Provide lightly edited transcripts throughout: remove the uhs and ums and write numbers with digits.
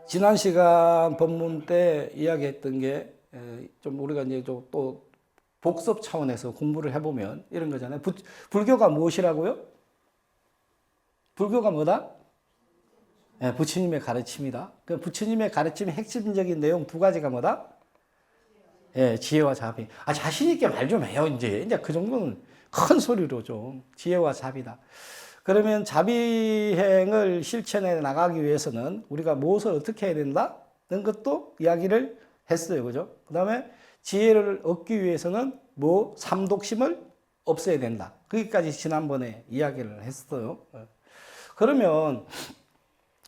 지난 시간 법문 때 이야기했던 게 좀 우리가 이제 또 복습 차원에서 공부를 해보면 이런 거잖아요. 불교가 무엇이라고요? 불교가 뭐다? 네, 부처님의 가르침이다. 그 부처님의 가르침의 핵심적인 내용 두 가지가 뭐다? 예, 지혜와 자비. 아, 자신있게 말 좀 해요, 이제. 이제 그 정도는 큰 소리로 좀. 지혜와 자비다. 그러면 자비행을 실천해 나가기 위해서는 우리가 무엇을 어떻게 해야 된다? 는 것도 이야기를 했어요. 그죠? 그 다음에 지혜를 얻기 위해서는 삼독심을 없애야 된다. 거기까지 지난번에 이야기를 했어요. 그러면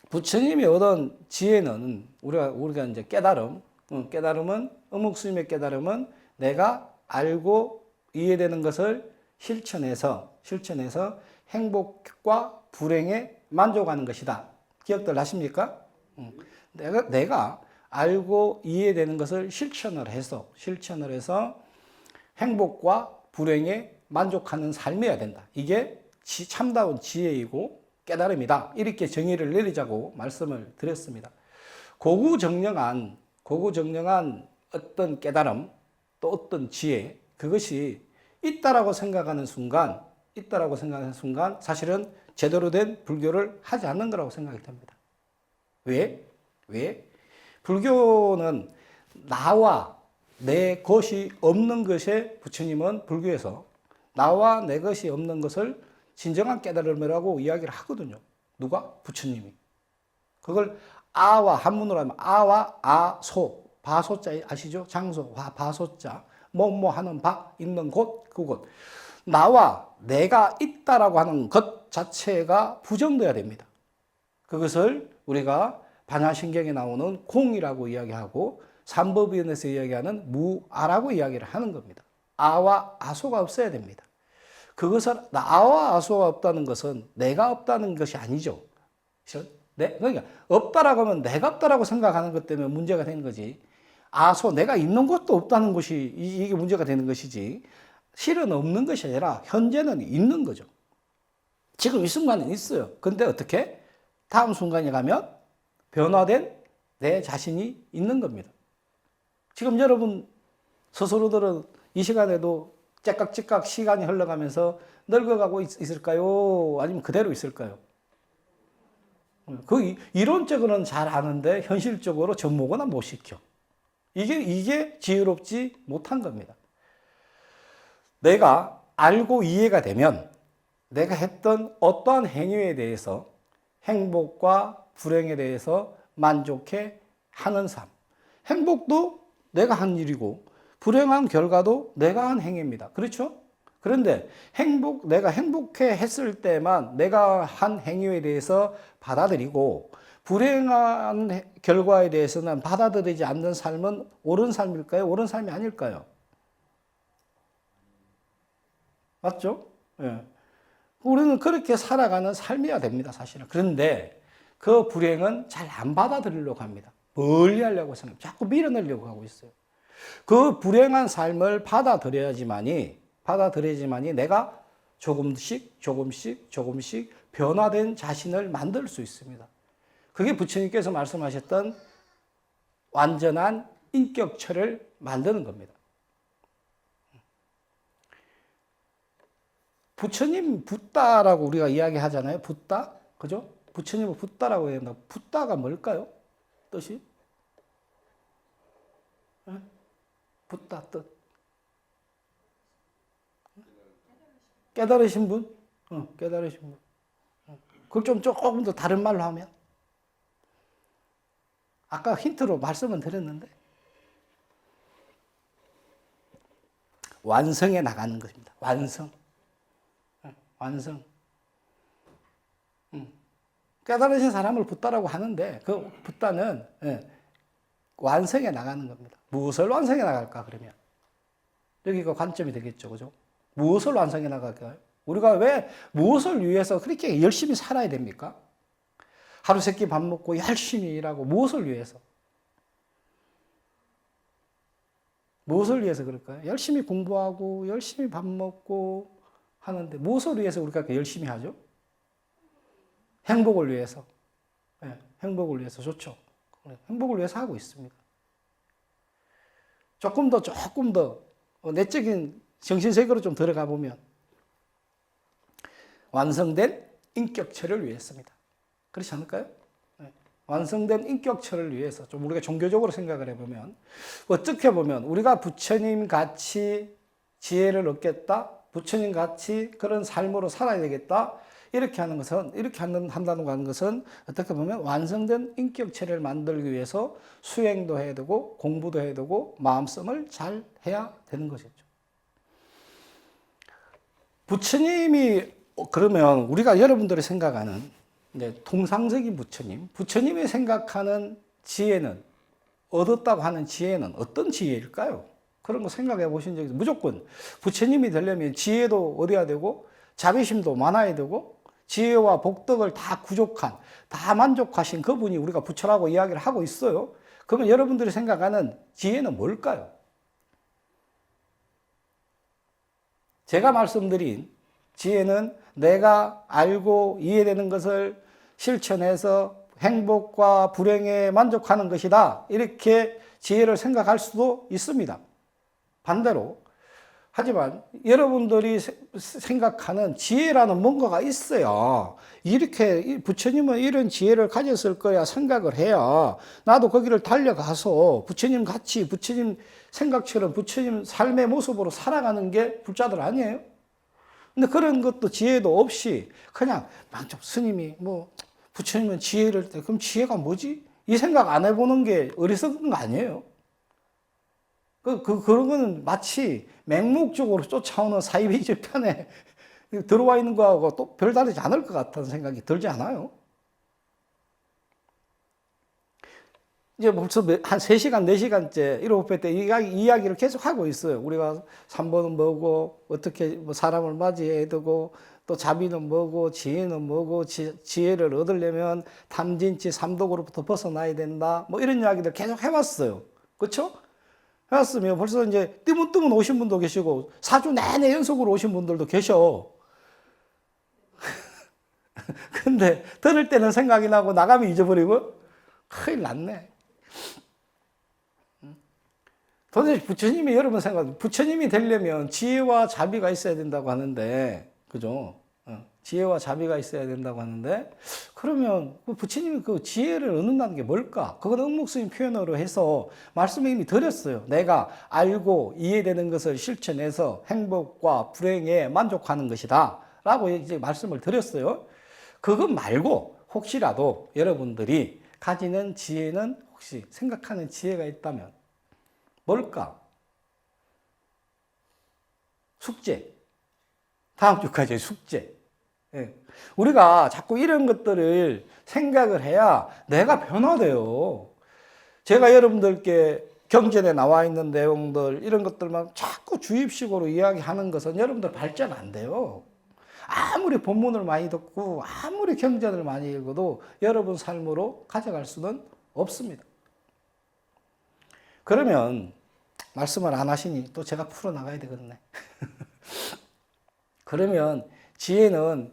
부처님이 얻은 지혜는 우리가 이제 깨달음은 어묵스님의 깨달음은 내가 알고 이해되는 것을 실천해서 행복과 불행에 만족하는 것이다. 기억들 하십니까? 내가 알고 이해되는 것을 실천을 해서 행복과 불행에 만족하는 삶이어야 된다. 이게 참다운 지혜이고 깨달음이다. 이렇게 정의를 내리자고 말씀을 드렸습니다. 고구정령한 어떤 깨달음 또 어떤 지혜 그것이 있다라고 생각하는 순간 사실은 제대로 된 불교를 하지 않는 거라고 생각이 됩니다. 왜? 불교는 나와 내 것이 없는 것에 부처님은 불교에서 나와 내 것이 없는 것을 진정한 깨달음이라고 이야기를 하거든요. 누가? 부처님이. 그걸 아와 한문으로 하면 아와 아소 바소자 아시죠? 장소 바소자 뭐뭐 하는 바 있는 곳 그곳 나와 내가 있다라고 하는 것 자체가 부정돼야 됩니다. 그것을 우리가 반야신경에 나오는 공이라고 이야기하고 삼법위원회에서 이야기하는 무아라고 이야기를 하는 겁니다. 아와 아소가 없어야 됩니다. 그것을 아와 아소가 없다는 것은 내가 없다는 것이 아니죠. 그러니까 없다라고 하면 내가 없다라고 생각하는 것 때문에 문제가 되는 거지. 아소 내가 있는 것도 없다는 것이 이게 문제가 되는 것이지. 실은 없는 것이 아니라 현재는 있는 거죠. 지금 이 순간은 있어요. 근데 어떻게? 다음 순간에 가면 변화된 내 자신이 있는 겁니다. 지금 여러분 스스로들은 이 시간에도 째깍째깍 시간이 흘러가면서 늙어가고 있을까요? 아니면 그대로 있을까요? 그 이론적으로는 잘 아는데 현실적으로 접목은 못 시켜. 이게 지혜롭지 못한 겁니다. 내가 알고 이해가 되면 내가 했던 어떠한 행위에 대해서 행복과 불행에 대해서 만족해 하는 삶. 행복도 내가 한 일이고 불행한 결과도 내가 한 행위입니다. 그렇죠? 그런데 내가 행복해 했을 때만 내가 한 행위에 대해서 받아들이고 불행한 결과에 대해서는 받아들이지 않는 삶은 옳은 삶일까요? 옳은 삶이 아닐까요? 맞죠? 예. 우리는 그렇게 살아가는 삶이어야 됩니다, 사실은. 그런데 그 불행은 잘 안 받아들이려고 합니다. 멀리 하려고 생각해요. 자꾸 밀어내려고 하고 있어요. 그 불행한 삶을 받아들여야지만이 내가 조금씩 변화된 자신을 만들 수 있습니다. 그게 부처님께서 말씀하셨던 완전한 인격체를 만드는 겁니다. 부처님 붓다라고 우리가 이야기하잖아요. 붓다? 그죠? 부처님을 붓다라고 해야 된다. 붓다가 뭘까요? 뜻이? 붓다 뜻. 깨달으신 분? 깨달으신 분. 그걸 좀 조금 더 다른 말로 하면? 아까 힌트로 말씀은 드렸는데 완성해 나가는 것입니다. 완성. 깨달으신 사람을 붓다라고 하는데 그 붓다는 완성해 나가는 겁니다. 무엇을 완성해 나갈까 그러면? 여기가 관점이 되겠죠. 그죠? 무엇을 완성해 나갈까요? 우리가 왜 무엇을 위해서 그렇게 열심히 살아야 됩니까? 하루 세끼 밥 먹고 열심히 일하고 무엇을 위해서? 무엇을 위해서 그럴까요? 열심히 공부하고 열심히 밥 먹고 하는데 무엇을 위해서 우리가 열심히 하죠? 행복을 위해서. 행복을 위해서 좋죠. 행복을 위해서 하고 있습니다. 조금 더 내적인 정신세계로 좀 들어가 보면 완성된 인격체를 위해서입니다. 그렇지 않을까요? 완성된 인격체를 위해서 좀 우리가 종교적으로 생각을 해보면 어떻게 보면 우리가 부처님 같이 지혜를 얻겠다, 부처님 같이 그런 삶으로 살아야 되겠다 이렇게 한다는 것은 어떻게 보면 완성된 인격체를 만들기 위해서 수행도 해야 되고 공부도 해야 되고 마음씀을 잘 해야 되는 것이죠. 부처님이 그러면 우리가 여러분들이 생각하는 통상적인 부처님이 생각하는 지혜는 얻었다고 하는 지혜는 어떤 지혜일까요? 그런 거 생각해 보신 적 있어요? 무조건 부처님이 되려면 지혜도 얻어야 되고 자비심도 많아야 되고 지혜와 복덕을 다 다 만족하신 그분이 우리가 부처라고 이야기를 하고 있어요. 그러면 여러분들이 생각하는 지혜는 뭘까요? 제가 말씀드린 지혜는 내가 알고 이해되는 것을 실천해서 행복과 불행에 만족하는 것이다. 이렇게 지혜를 생각할 수도 있습니다. 반대로 하지만 여러분들이 생각하는 지혜라는 뭔가가 있어야 이렇게 부처님은 이런 지혜를 가졌을 거야 생각을 해야 나도 거기를 달려가서 부처님 같이 부처님 생각처럼 부처님 삶의 모습으로 살아가는 게 불자들 아니에요? 근데 그런 것도 지혜도 없이 그냥 만족 스님이 부처님은 지혜를 그럼 지혜가 뭐지? 이 생각 안 해보는 게 어리석은 거 아니에요? 그런 거는 마치 맹목적으로 쫓아오는 사이비주의 편에 들어와 있는 거하고 또 별다르지 않을 것 같다는 생각이 들지 않아요? 이제 벌써 한 3시간, 4시간째 1호흡회 때 이야기를 계속 하고 있어요. 우리가 3번은 뭐고, 어떻게 사람을 맞이해야 되고, 또 자비는 뭐고, 지혜는 뭐고, 지혜를 얻으려면 탐진치 삼독으로부터 벗어나야 된다. 이런 이야기들 계속 해왔어요. 그렇죠? 해왔으면 벌써 이제 뜨문뜨문 오신 분도 계시고, 4주 내내 연속으로 오신 분들도 계셔. 근데 들을 때는 생각이 나고 나가면 잊어버리고, 큰일 났네. 도대체 부처님이 여러분 부처님이 되려면 지혜와 자비가 있어야 된다고 하는데, 그죠? 지혜와 자비가 있어야 된다고 하는데, 그러면 부처님이 그 지혜를 얻는다는 게 뭘까? 그건 응목스님 표현으로 해서 말씀을 이미 드렸어요. 내가 알고 이해되는 것을 실천해서 행복과 불행에 만족하는 것이다. 라고 이제 말씀을 드렸어요. 그것 말고 혹시라도 여러분들이 가지는 지혜는 혹시 생각하는 지혜가 있다면 뭘까? 숙제. 다음 주까지 숙제. 예. 우리가 자꾸 이런 것들을 생각을 해야 내가 변화돼요. 제가 여러분들께 경전에 나와 있는 내용들, 이런 것들만 자꾸 주입식으로 이야기하는 것은 여러분들 발전 안 돼요. 아무리 본문을 많이 듣고 아무리 경전을 많이 읽어도 여러분 삶으로 가져갈 수는 없습니다. 그러면 말씀을 안 하시니 또 제가 풀어나가야 되겠네. 그러면 지혜는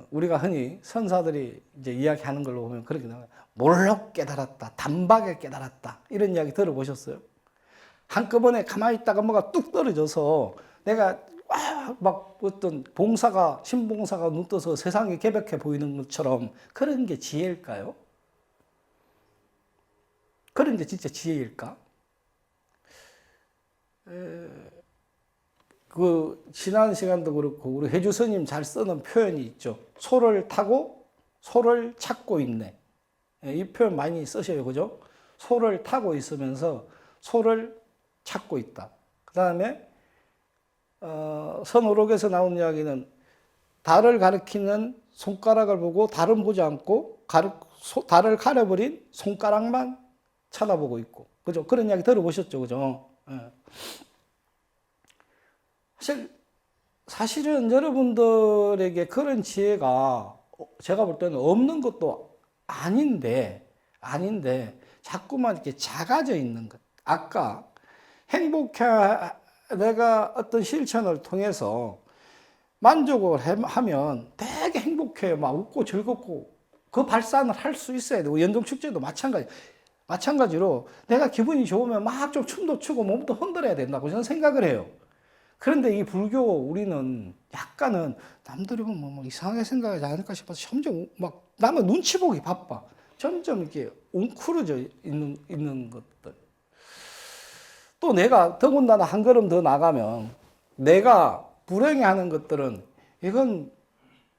우리가 흔히 선사들이 이제 이야기하는 걸로 보면 그렇게 나와요. 몰록 깨달았다, 단박에 깨달았다, 이런 이야기 들어보셨어요? 한꺼번에 가만히 있다가 뭐가 뚝 떨어져서 내가 막 어떤 신봉사가 눈 떠서 세상이 개벽해 보이는 것처럼 그런 게 지혜일까요? 그런 게 진짜 지혜일까? 지난 시간도 그렇고 우리 해주 스님 잘 쓰는 표현이 있죠. 소를 타고 소를 찾고 있네. 이 표현 많이 쓰셔요. 그죠? 소를 타고 있으면서 소를 찾고 있다. 그 다음에 선오록에서 나온 이야기는 달을 가리키는 손가락을 보고 달은 보지 않고 달을 가려버린 손가락만 쳐다보고 있고. 그죠? 그런 이야기 들어보셨죠? 그죠? 사실은 여러분들에게 그런 지혜가 제가 볼 때는 없는 것도 아닌데 자꾸만 이렇게 작아져 있는 것. 아까 내가 어떤 실천을 통해서 만족을 하면 되게 행복해요. 막 웃고 즐겁고 그 발산을 할 수 있어야 되고, 연동축제도 마찬가지로 내가 기분이 좋으면 막 좀 춤도 추고 몸도 흔들어야 된다고 저는 생각을 해요. 그런데 이 불교 우리는 약간은 남들이 보면 뭐 이상하게 생각하지 않을까 싶어서 점점 막 남의 눈치 보기 바빠. 점점 이렇게 웅크러져 있는 것들. 또 내가 더군다나 한 걸음 더 나가면 내가 불행해하는 것들은 이건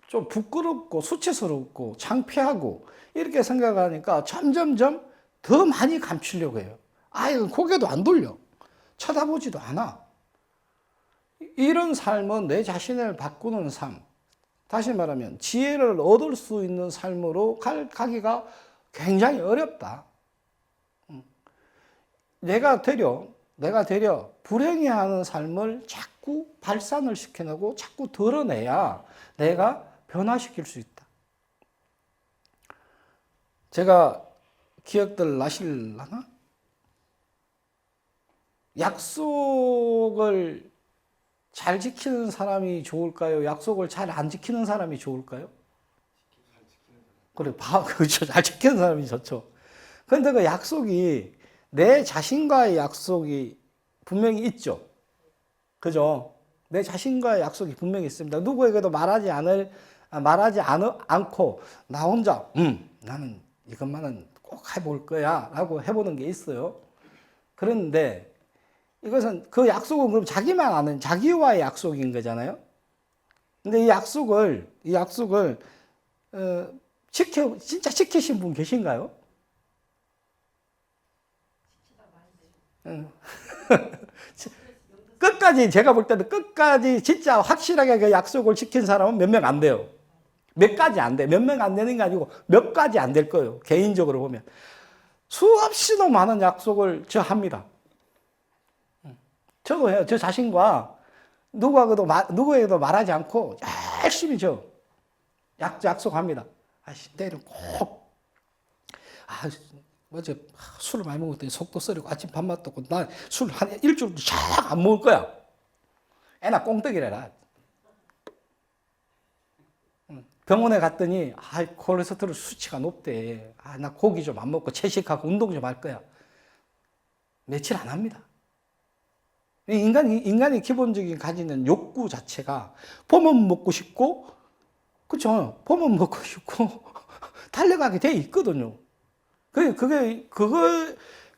좀 부끄럽고 수치스럽고 창피하고 이렇게 생각하니까 점점점 더 많이 감추려고 해요. 아예 고개도 안 돌려. 쳐다보지도 않아. 이런 삶은 내 자신을 바꾸는 삶. 다시 말하면 지혜를 얻을 수 있는 삶으로 가기가 굉장히 어렵다. 내가 되려 불행해하는 삶을 자꾸 발산을 시켜내고 자꾸 드러내야 내가 변화시킬 수 있다. 제가 기억들 나실라나? 약속을 잘 지키는 사람이 좋을까요? 약속을 잘 안 지키는 사람이 좋을까요? 그래, 그렇죠. 잘 지키는 사람이 좋죠. 그런데 그 약속이 내 자신과의 약속이 분명히 있죠. 그죠? 내 자신과의 약속이 분명히 있습니다. 누구에게도 말하지 않고 나 혼자 나는 이것만은 꼭 해볼 거야 라고 해보는 게 있어요. 그런데 이것은 그 약속은 그럼 자기만 아는 자기와의 약속인 거잖아요. 근데 이 약속을 진짜 지키신 분 계신가요? 끝까지 제가 볼 때는 끝까지 진짜 확실하게 그 약속을 지킨 사람은 몇 명 안 돼요. 몇 가지 안 돼. 몇 명 안 되는 게 아니고 몇 가지 안 될 거예요. 개인적으로 보면 수없이도 많은 약속을 저 합니다. 저도 해요. 저 자신과 누구에게도 말하지 않고 열심히 약속합니다. 내일은 꼭, 어제 술을 많이 먹었더니 속도 쓰리고 아침 밥맛도 없고 나 술 한 일주일도 쫙 안 먹을 거야. 애나 꽁떡이래라. 병원에 갔더니 콜레스테롤 수치가 높대. 나 고기 좀 안 먹고 채식하고 운동 좀 할 거야. 며칠 안 합니다. 인간이 기본적인 가지는 욕구 자체가 보면 먹고 싶고, 그쵸? 보면 먹고 싶고, 달려가게 돼 있거든요.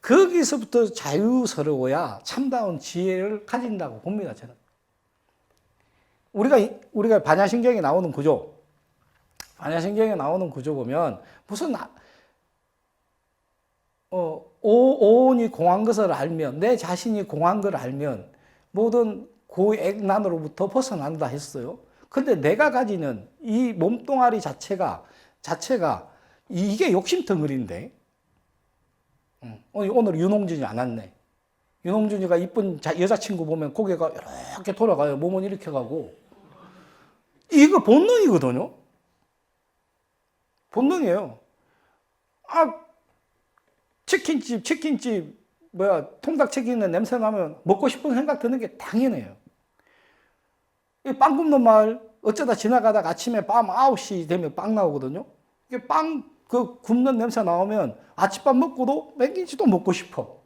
거기서부터 자유스러워야 참다운 지혜를 가진다고 봅니다, 저는. 우리가 반야신경에 나오는 구조 보면, 무슨, 오온이 공한 것을 알면, 내 자신이 공한 걸 알면, 모든 고액난으로부터 벗어난다 했어요. 근데 내가 가지는 이 몸뚱아리 자체가 이게 욕심덩어리인데, 오늘 윤홍준이 안 왔네. 윤홍준이가 이쁜 여자친구 보면 고개가 이렇게 돌아가요. 몸은 이렇게 가고. 이거 본능이거든요. 본능이에요. 치킨집, 통닭치킨 있는 냄새 나면 먹고 싶은 생각 드는 게 당연해요. 이 빵 굽는 마을, 어쩌다 지나가다가 아침에 밤 9시 되면 빵 나오거든요. 이게 굽는 냄새 나오면 아침밥 먹고도 맹긴지 또 먹고 싶어.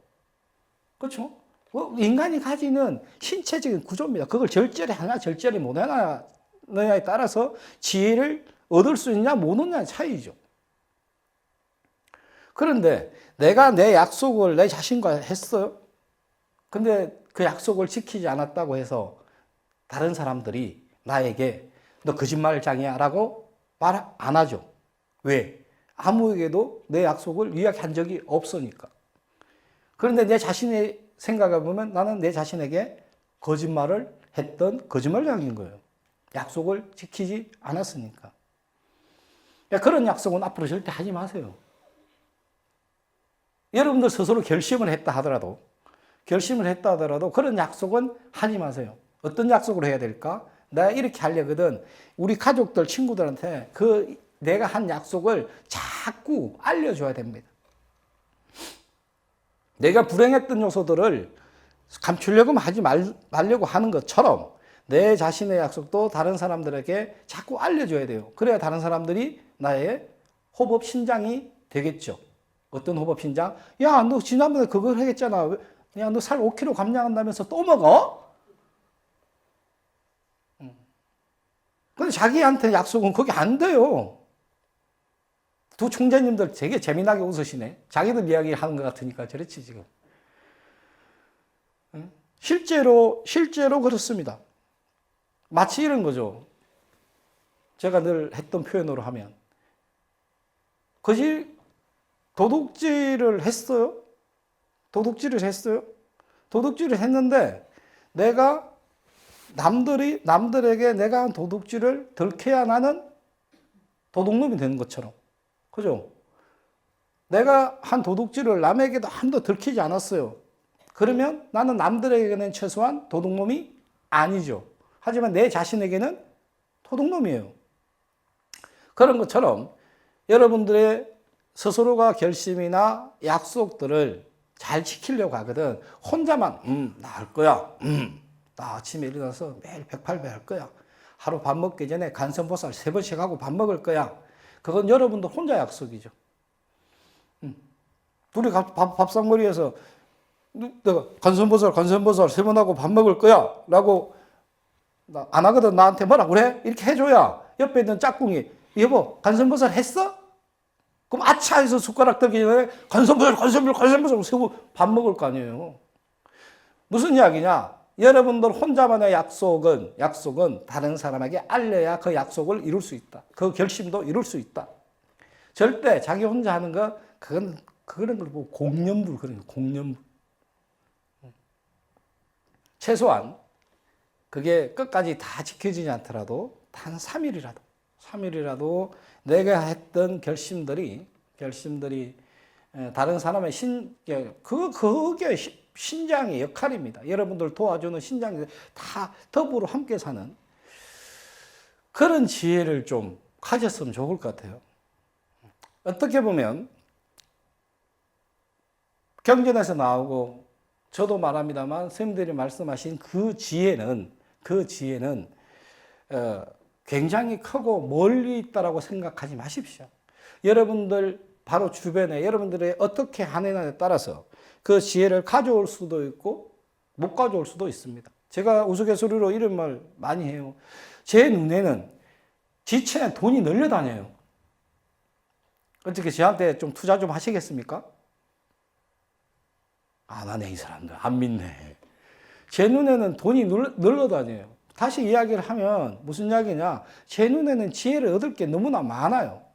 그렇죠? 인간이 가지는 신체적인 구조입니다. 그걸 절제를 하냐, 절제를 못 하느냐에 따라서 지혜를 얻을 수 있냐, 못 얻느냐의 차이죠. 그런데 내가 내 약속을 내 자신과 했어요. 근데 그 약속을 지키지 않았다고 해서 다른 사람들이 나에게 너 거짓말장이야 라고 말 안 하죠. 왜? 아무에게도 내 약속을 이야기한 적이 없으니까. 그런데 내 자신의 생각을 보면 나는 내 자신에게 거짓말을 했던 거짓말장인 거예요. 약속을 지키지 않았으니까. 그런 약속은 앞으로 절대 하지 마세요. 여러분들 스스로 결심을 했다 하더라도 그런 약속은 하지 마세요. 어떤 약속을 해야 될까? 내가 이렇게 하려거든. 우리 가족들, 친구들한테 내가 한 약속을 자꾸 알려줘야 됩니다. 내가 불행했던 요소들을 감추려고 하지 말려고 하는 것처럼 내 자신의 약속도 다른 사람들에게 자꾸 알려줘야 돼요. 그래야 다른 사람들이 나의 호법 신장이 되겠죠. 어떤 호법 신장? 야, 너 지난번에 그걸 하겠잖아. 야, 너 살 5kg 감량한다면서 또 먹어? 근데 자기한테 약속은 그게 안 돼요. 두 총재님들 되게 재미나게 웃으시네. 자기들 이야기 하는 것 같으니까 저렇지, 지금. 실제로 그렇습니다. 마치 이런 거죠. 제가 늘 했던 표현으로 하면. 그것이 도둑질을 했어요? 도둑질을 했는데 내가 남들에게 내가 한 도둑질을 들켜야 나는 도둑놈이 되는 것처럼. 그죠? 내가 한 도둑질을 남에게도 한 번도 들키지 않았어요. 그러면 나는 남들에게는 최소한 도둑놈이 아니죠. 하지만 내 자신에게는 도둑놈이에요. 그런 것처럼 여러분들의 스스로가 결심이나 약속들을 잘 지키려고 하거든. 혼자만 나 할 거야. 나 아침에 일어나서 매일 108배 할 거야. 하루 밥 먹기 전에 간선보살 3번씩 하고 밥 먹을 거야. 그건 여러분도 혼자 약속이죠. 둘이 밥상머리에서 내가 간선보살 3번 하고 밥 먹을 거야 라고 안 하거든. 나한테 뭐라 그래? 이렇게 해줘야 옆에 있는 짝꿍이 여보 간선보살 했어? 그럼 아차 해서 숟가락 들기 전에 간선보살 세고 밥 먹을 거 아니에요. 무슨 이야기냐? 여러분들 혼자만의 약속은 다른 사람에게 알려야 그 약속을 이룰 수 있다. 그 결심도 이룰 수 있다. 절대 자기 혼자 하는 거 그런 걸 보고 공연불 그런 거 공연불. 최소한 그게 끝까지 다 지켜지지 않더라도 단 3일이라도 내가 했던 결심들이 다른 사람의 그게 신장의 역할입니다. 여러분들 도와주는 신장이 다 더불어 함께 사는 그런 지혜를 좀 가졌으면 좋을 것 같아요. 어떻게 보면 경전에서 나오고 저도 말합니다만 선생님들이 말씀하신 그 지혜는 굉장히 크고 멀리 있다라고 생각하지 마십시오. 여러분들 바로 주변에 여러분들이 어떻게 하느냐에 따라서 그 지혜를 가져올 수도 있고 못 가져올 수도 있습니다. 제가 우스갯소리로 이런 말 많이 해요. 제 눈에는 지체는 돈이 늘려다녀요. 어떻게 저한테 좀 투자 좀 하시겠습니까? 안 하네 이 사람들. 안 믿네. 제 눈에는 돈이 늘러다녀요. 다시 이야기를 하면 무슨 이야기냐. 제 눈에는 지혜를 얻을 게 너무나 많아요.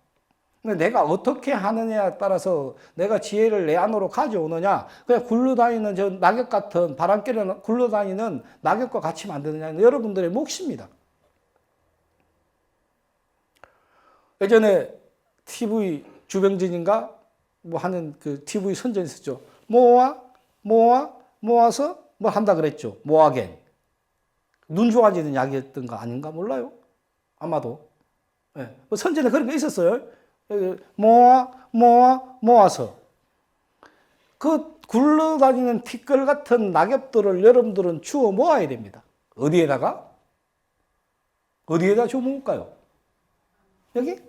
근데 내가 어떻게 하느냐에 따라서 내가 지혜를 내 안으로 가져오느냐. 그냥 굴러다니는 저 낙엽 같은 바람결에 굴러다니는 낙엽과 같이 만드느냐는 여러분들의 몫입니다. 예전에 TV 주병진인가 뭐 하는 그 TV 선전이 있었죠. 모아서 뭐 한다 그랬죠. 모아겐. 눈 좋아지는 약이었던 거 아닌가 몰라요. 아마도. 네. 선전에 그런 게 있었어요. 모아서. 그 굴러다니는 티끌 같은 낙엽들을 여러분들은 주워 모아야 됩니다. 어디에다 주워 모을까요? 여기?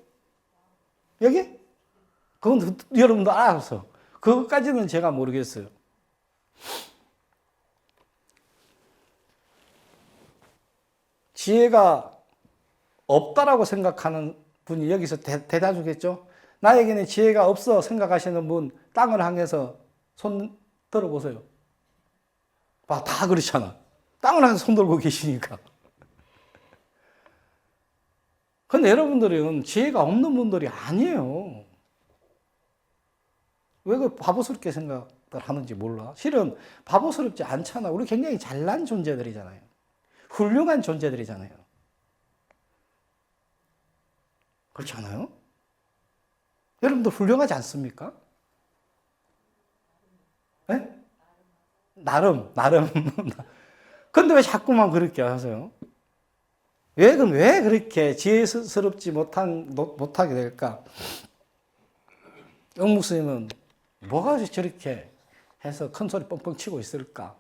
그건 여러분도 알아서. 그것까지는 제가 모르겠어요. 지혜가 없다라고 생각하는 분이 여기서 대다수겠죠? 나에게는 지혜가 없어 생각하시는 분 땅을 향해서 손 들어보세요. 봐, 다 그렇잖아. 땅을 향해서 손 들고 계시니까. 근데 여러분들은 지혜가 없는 분들이 아니에요. 왜 그 바보스럽게 생각을 하는지 몰라. 실은 바보스럽지 않잖아. 우리 굉장히 잘난 존재들이잖아요. 훌륭한 존재들이잖아요. 그렇지 않아요? 여러분들 훌륭하지 않습니까? 네? 나름. 근데 왜 자꾸만 그렇게 하세요? 왜 그렇게 지혜스럽지 못하게 될까? 영묵스님은 뭐가 저렇게 해서 큰 소리 뻥뻥 치고 있을까?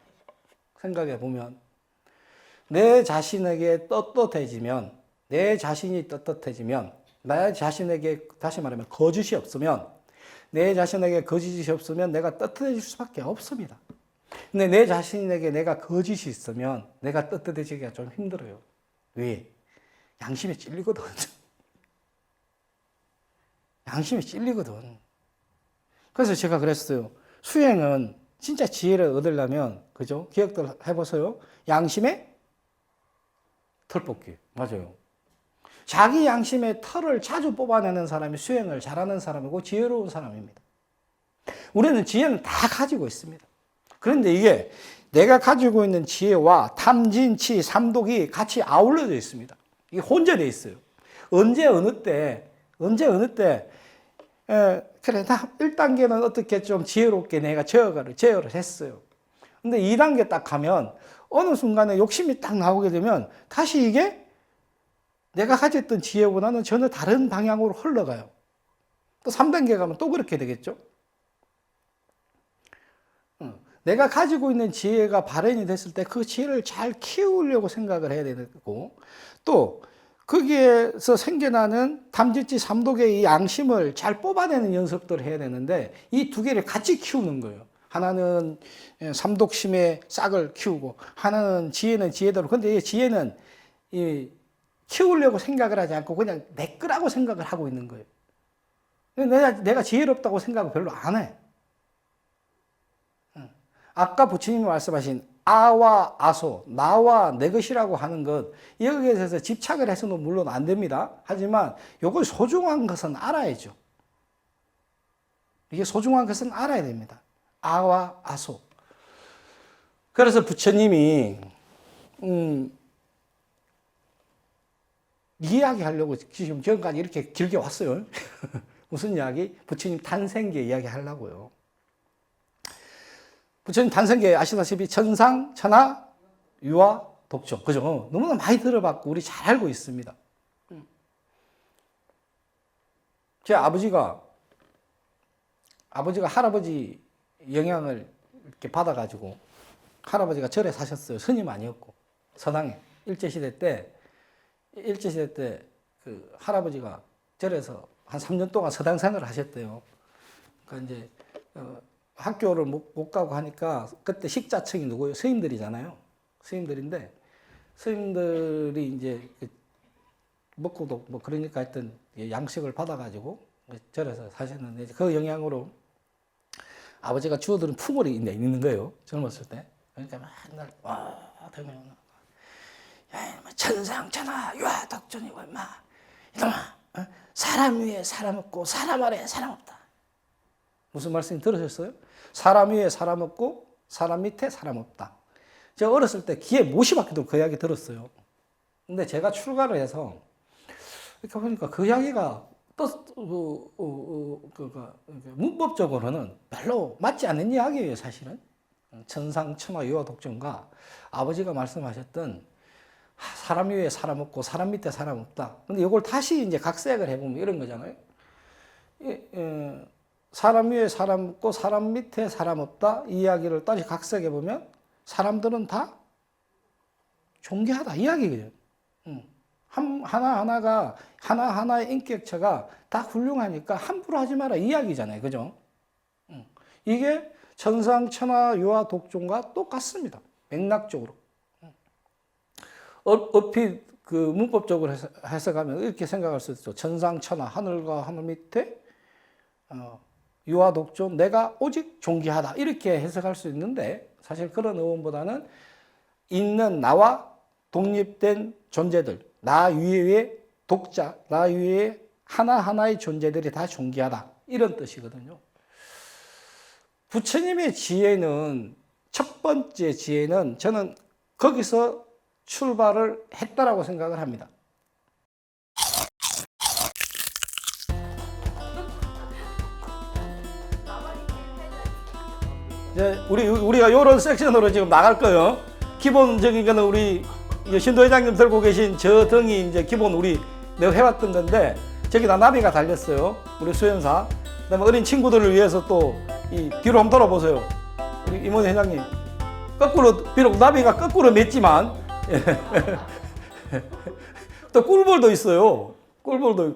생각해 보면 내 자신이 떳떳해지면 나 자신에게 다시 말하면 거짓이 없으면 내 자신에게 거짓이 없으면 내가 떳떳해질 수밖에 없습니다. 근데 내 자신에게 내가 거짓이 있으면 내가 떳떳해지기가 좀 힘들어요. 왜? 양심에 찔리거든. 양심에 찔리거든. 그래서 제가 그랬어요. 수행은 진짜 지혜를 얻으려면, 그죠? 기억들 해보세요. 양심의 털 뽑기. 맞아요. 자기 양심의 털을 자주 뽑아내는 사람이 수행을 잘하는 사람이고 지혜로운 사람입니다. 우리는 지혜는 다 가지고 있습니다. 그런데 이게 내가 가지고 있는 지혜와 탐진치, 삼독이 같이 아울러져 있습니다. 이게 혼재되어 있어요. 언제 어느 때, 그래, 나 1단계는 어떻게 좀 지혜롭게 내가 제어를 했어요. 근데 2단계 딱 가면 어느 순간에 욕심이 딱 나오게 되면 다시 이게 내가 가졌던 지혜보다는 전혀 다른 방향으로 흘러가요. 또 3단계 가면 또 그렇게 되겠죠. 내가 가지고 있는 지혜가 발현이 됐을 때 그 지혜를 잘 키우려고 생각을 해야 되고, 또 거기에서 생겨나는 탐진치 삼독의 이 양심을 잘 뽑아내는 연습들을 해야 되는데 이 두 개를 같이 키우는 거예요. 하나는 삼독심의 싹을 키우고 하나는 지혜는 지혜대로. 근데 이 지혜는 키우려고 생각을 하지 않고 그냥 내 거라고 생각을 하고 있는 거예요. 내가 지혜롭다고 생각을 별로 안 해. 아까 부처님이 말씀하신 아와 아소, 나와 내 것이라고 하는 것, 여기에 대해서 집착을 해서는 물론 안 됩니다. 하지만 이걸 소중한 것은 알아야죠. 이게 소중한 것은 알아야 됩니다. 아와 아소. 그래서 부처님이 이야기하려고 지금 지금까지 이렇게 길게 왔어요. 무슨 이야기? 부처님 탄생기 이야기 하려고요. 부처님 탄생기 아시다시피 천상, 천하, 유화, 독종. 그죠? 너무나 많이 들어봤고 우리 잘 알고 있습니다. 제 아버지가 할아버지 영향을 이렇게 받아가지고 할아버지가 절에 사셨어요. 스님 아니었고 서당에 일제시대 때 그 할아버지가 절에서 한 3년 동안 서당 생활을 하셨대요. 그러니까 이제 학교를 못 가고 하니까 그때 식자청이 누구예요? 스님들이잖아요. 스님들인데 스님들이 이제 먹고도 뭐 그러니까 하여튼 양식을 받아가지고 절에서 사셨는데 그 영향으로 아버지가 주워들은 풍월이 있는 거예요. 젊었을 때. 그러니까 맨날 되면 천상 천하 유화 독존이고 임마 이놈아 사람 위에 사람 없고 사람 아래에 사람 없다. 무슨 말씀 들으셨어요? 사람 위에 사람 없고 사람 밑에 사람 없다. 제가 어렸을 때 귀에 못이 박히도 그 이야기 들었어요. 근데 제가 출가를 해서 이렇게 보니까 그 이야기가 문법적으로는 별로 맞지 않는 이야기예요, 사실은. 천상 천하 유화 독존과 아버지가 말씀하셨던 사람 위에 사람 없고 사람 밑에 사람 없다. 근데 이걸 다시 이제 각색을 해보면 이런 거잖아요. 사람 위에 사람 없고 사람 밑에 사람 없다. 이 이야기를 다시 각색해 보면 사람들은 다 존귀하다. 이 이야기거든요. 하나하나의 인격체가 다 훌륭하니까 함부로 하지 마라. 이 이야기잖아요. 그죠? 이게 천상, 천하, 유화, 독존과 똑같습니다. 맥락적으로. 얼핏 그 문법적으로 해석하면 이렇게 생각할 수 있죠. 천상, 천하, 하늘과 하늘 밑에 유화, 독존, 내가 오직 존귀하다. 이렇게 해석할 수 있는데 사실 그런 의원보다는 있는 나와 독립된 존재들, 나 위에 독자, 나 위에 하나하나의 존재들이 다 존귀하다. 이런 뜻이거든요. 부처님의 지혜는, 첫 번째 지혜는 저는 거기서 출발을 했다라고 생각을 합니다. 이제 우리가 이런 섹션으로 지금 나갈 거예요. 기본적인 거는 우리 신도 회장님 들고 계신 저 등이 이제 기본 우리 내가 해왔던 건데 저기다 나비가 달렸어요. 우리 수행사. 그다음에 어린 친구들을 위해서 또 이 뒤로 한번 돌아보세요. 우리 이모니 회장님. 거꾸로 비록 나비가 거꾸로 맸지만 또 꿀벌도 있어요. 꿀벌도